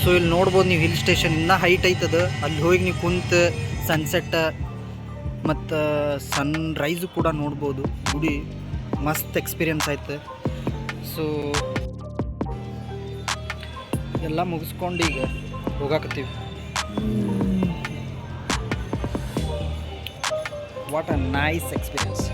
ಸೊ ಇಲ್ಲಿ ನೋಡ್ಬೋದು ನೀವು, ಹಿಲ್ ಸ್ಟೇಷನ್ ಇನ್ನೂ ಹೈಟ್ ಐತದ. ಅಲ್ಲಿ ಹೋಗಿ ನೀವು ಕುಂತು ಸನ್ಸೆಟ್ ಮತ್ತು ಸನ್ರೈಸು ಕೂಡ ನೋಡ್ಬೋದು. ಗುಡಿ ಮಸ್ತ್ ಎಕ್ಸ್ಪೀರಿಯನ್ಸ್ ಆಯ್ತು. ಸೊ ಎಲ್ಲ ಮುಗಿಸ್ಕೊಂಡು ಈಗ ಹೋಗಾಕತ್ತೀವಿ. What a nice experience.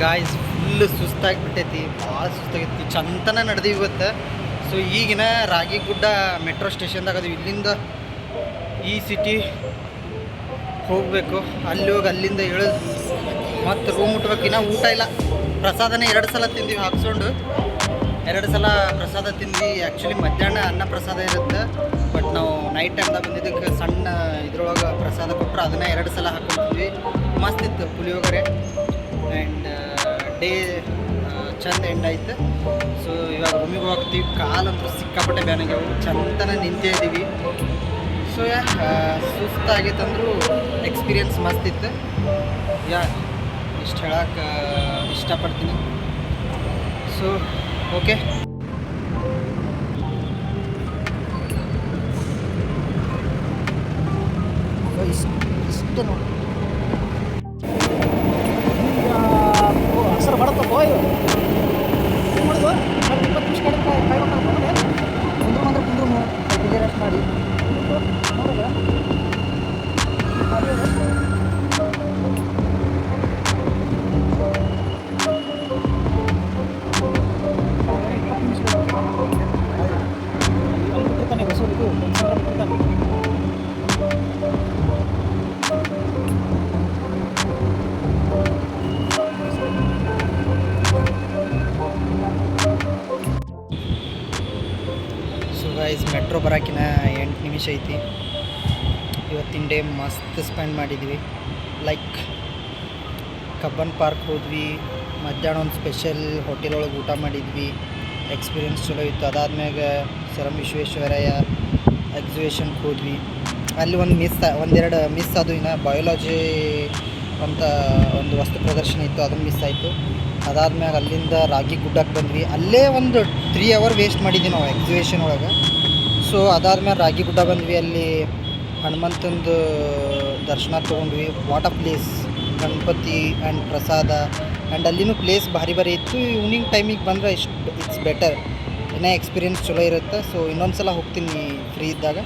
Guys, full ಸುಸ್ತಾಗಿಬಿಟ್ಟೈತಿ. ಭಾಳ ಸುಸ್ತಾಗೈತಿ. ಚಂತನ ನಡೆದೀವಿ ಇವತ್ತು. ಸೊ ಈಗಿನ ರಾಗಿಗುಡ್ಡ ಮೆಟ್ರೋ ಸ್ಟೇಷನ್ದಾಗ ಅದು. ಇಲ್ಲಿಂದ ಈ ಸಿಟಿ ಹೋಗಬೇಕು. ಅಲ್ಲಿ ಹೋಗಿ ಅಲ್ಲಿಂದ ಇಳಿದು ಮತ್ತು ರೂಮ್ ಮುಟ್ಬೇಕು. ಇನ್ನೂ ಊಟ ಇಲ್ಲ. ಪ್ರಸಾದನೇ 2 ಸಲ ತಿಂದೀವಿ ಹಾಕ್ಸ್ಕೊಂಡು. 2 ಸಲ ಪ್ರಸಾದ ತಿಂದ್ವಿ. ಆ್ಯಕ್ಚುಲಿ ಮಧ್ಯಾಹ್ನ ಅನ್ನ ಪ್ರಸಾದ ಇರುತ್ತೆ. ಬಟ್ ನಾವು ನೈಟ್ ಟೈಮ್ದಾಗ ಬಂದಿದ್ದಕ್ಕೆ ಸಣ್ಣ ಇದ್ರೊಳಗೆ ಪ್ರಸಾದ ಕೊಟ್ಟರು. ಅದನ್ನೇ 2 ಸಲ ಹಾಕ್ಕೊಂಡ್ವಿ. ಮಸ್ತ್ ಇತ್ತು ಪುಳಿಯೋಗರೆ. ಆ್ಯಂಡ್ ಡೇ ಚಂದ ಎಂಡ್ ಆಯ್ತು. ಸೊ ಇವಾಗ ರೂಮಿಗೆ ಹೋಗ್ತೀವಿ. ಕಾಲಂತೂ ಸಿಕ್ಕಾಪಟ್ಟೆ ಬ್ಯಾನಾಗ್ಯಾವು. ಚಂದನ ನಿಂತೇ ಇದ್ದೀವಿ. ಸೊ ಸುಸ್ತಾಗೈತಂದ್ರೂ ಎಕ್ಸ್ಪೀರಿಯನ್ಸ್ ಮಸ್ತ್ ಇತ್ತು. ಇಷ್ಟು ಹೇಳಕ್ಕೆ ಇಷ್ಟಪಡ್ತೀನಿ. ಸೊ ಓಕೆ, ಇಷ್ಟು ನೋಡಿ ಸರ್ ಬಡತ್ತ ಬಾಯ್ ನೋಡಿದ್ವು 20 ನಿಮಿಷ ಕೈ ಕುಂದ್ರು ರೆಸ್ಟ್ ಮಾಡಿ ನೋಡಿದ್ರೆ ನಿಮಿಷ ಐತಿ. ಇವತ್ತಿನ ಡೇ ಮಸ್ತ್ ಸ್ಪೆಂಡ್ ಮಾಡಿದ್ವಿ. ಲೈಕ್ ಕಬ್ಬನ್ ಪಾರ್ಕ್ ಹೋದ್ವಿ, ಮಧ್ಯಾಹ್ನ ಒಂದು ಸ್ಪೆಷಲ್ ಹೋಟೆಲ್ ಒಳಗೆ ಊಟ ಮಾಡಿದ್ವಿ. ಎಕ್ಸ್ಪೀರಿಯನ್ಸ್ ಚಲೋ ಇತ್ತು. ಅದಾದ್ಮ್ಯಾಗ ಸರ್ ಎಂ ವಿಶ್ವೇಶ್ವರಯ್ಯ ಎಕ್ಸಿಬಿಷನ್ಗೆ ಹೋದ್ವಿ. ಅಲ್ಲಿ ಒಂದೆರಡು ಮಿಸ್ ಅದು. ಇನ್ನು ಬಯೋಲಾಜಿ ಅಂತ ಒಂದು ವಸ್ತು ಪ್ರದರ್ಶನ ಇತ್ತು, ಅದನ್ನು ಮಿಸ್ ಆಯಿತು. ಅದಾದ್ಮ್ಯಾಗ ಅಲ್ಲಿಂದ ರಾಗಿ ಗುಡ್ಡಕ್ಕೆ ಬಂದ್ವಿ. ಅಲ್ಲೇ ಒಂದು 3 ಅವರ್ ವೇಸ್ಟ್ ಮಾಡಿದ್ವಿ ನಾವು ಎಕ್ಸಿಬಿಷನ್ ಒಳಗೆ. ಸೊ ಅದಾದ್ಮೇಲೆ ರಾಗಿ ಗುಡ್ಡ ಬಂದ್ವಿ. ಅಲ್ಲಿ ಹನುಮಂತಂದು ದರ್ಶನ ತೊಗೊಂಡ್ವಿ. What a place, Ganapati and ಪ್ರಸಾದ ಆ್ಯಂಡ್ ಅಲ್ಲಿನೂ ಪ್ಲೇಸ್ ಭಾರಿ ಇತ್ತು. ಈವ್ನಿಂಗ್ ಟೈಮಿಗೆ ಬಂದರೆ ಇಟ್ಸ್ ಬೆಟರ್, ಇನ್ನೂ ಎಕ್ಸ್ಪೀರಿಯನ್ಸ್ ಚಲೋ ಇರುತ್ತೆ. ಸೊ ಇನ್ನೊಂದು ಸಲ ಹೋಗ್ತೀನಿ ಫ್ರೀ ಇದ್ದಾಗ.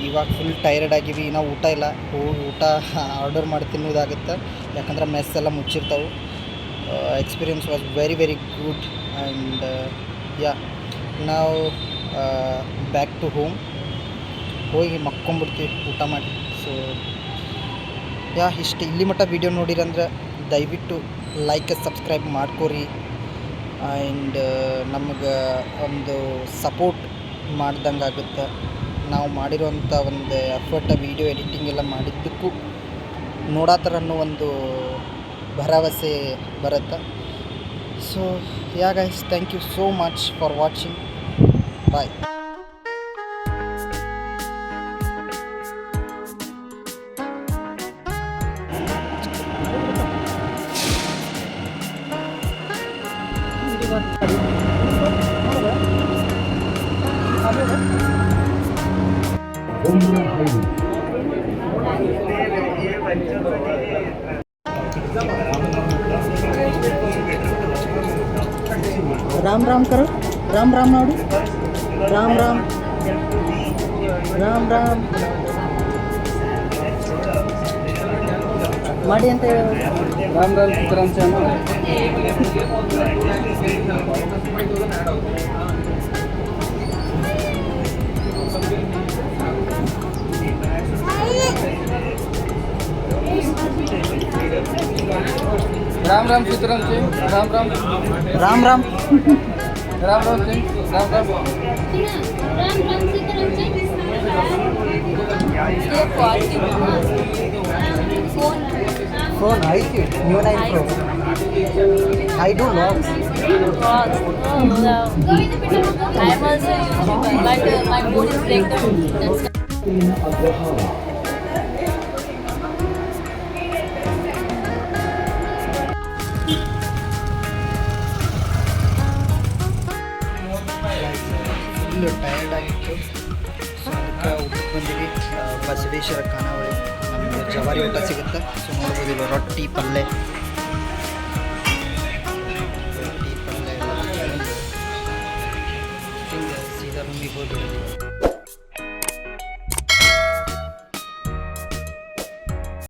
ಇವಾಗ ಫುಲ್ ಟೈರ್ಡ್ ಆಗಿವಿ, ಇನ್ನೂ ಊಟ ಇಲ್ಲ. ಊಟ ಆರ್ಡರ್ ಮಾಡಿ ತಿನ್ನೋದಾಗುತ್ತೆ, ಯಾಕಂದ್ರೆ ಮೆಸ್ ಎಲ್ಲ ಮುಚ್ಚಿರ್ತಾವೆ. Experience was very good and yeah ನಾವು ಬ್ಯಾಕ್ ಟು ಹೋಮ್. ಹೋಗಿ ಮಕ್ಕೊಂಬಿಡ್ತೀವಿ ಊಟ ಮಾಡಿ. ಸೊ ಯಾ ಇಷ್ಟು ಇಲ್ಲಿ ಮಟ್ಟ ವೀಡಿಯೋ ನೋಡಿರಂದ್ರೆ ದಯವಿಟ್ಟು ಲೈಕ್ ಸಬ್ಸ್ಕ್ರೈಬ್ ಮಾಡ್ಕೋರಿ. ಆ್ಯಂಡ್ ನಮಗೆ ಒಂದು ಸಪೋರ್ಟ್ ಮಾಡ್ದಂಗೆ ಆಗುತ್ತೆ. ನಾವು ಮಾಡಿರೋಂಥ ಒಂದು ಎಫರ್ಟ್ ವೀಡಿಯೋ ಎಡಿಟಿಂಗ್ ಎಲ್ಲ ಮಾಡಿದ್ದಕ್ಕೂ ನೋಡಾತರ ಅನ್ನೋ ಒಂದು ಭರವಸೆ ಬರುತ್ತೆ. So yeah guys, thank you so much for watching. Bye. Ram Ram करो, राम राम नोಡು, राम राम राम राम ಮಾಡಿ ಅಂತ ಹೇಳೋದು. Ram Ram Sitaram channel. Ram Ram Sitaram ji, Ram Ram Ram Ram Ram Ram ji, Ram Ram phone I New 9 Pro. I do vlogs. Oh no, I am also YouTuber, but my mood is breakdown. Full tired ಆಗಿತ್ತು. So ಅದಕ್ಕೆ ಊಟಕ್ಕೆ ಬಂದಿವಿ. ಬಸವೇಶ್ವರ ಖಾನಾವಳಿ ನಮಗೆ ಜವಾರಿ ಊಟ ಸಿಗುತ್ತೆ. ಸೊ ನೋಡ್ಬೋದಿಲ್ಲ, ರೊಟ್ಟಿ ಪಲ್ಯ ಎಲ್ಲ ಹಿಂಗೆ ಸೀದಾ ರೂಮಿಗೆ ಹೋಗಿ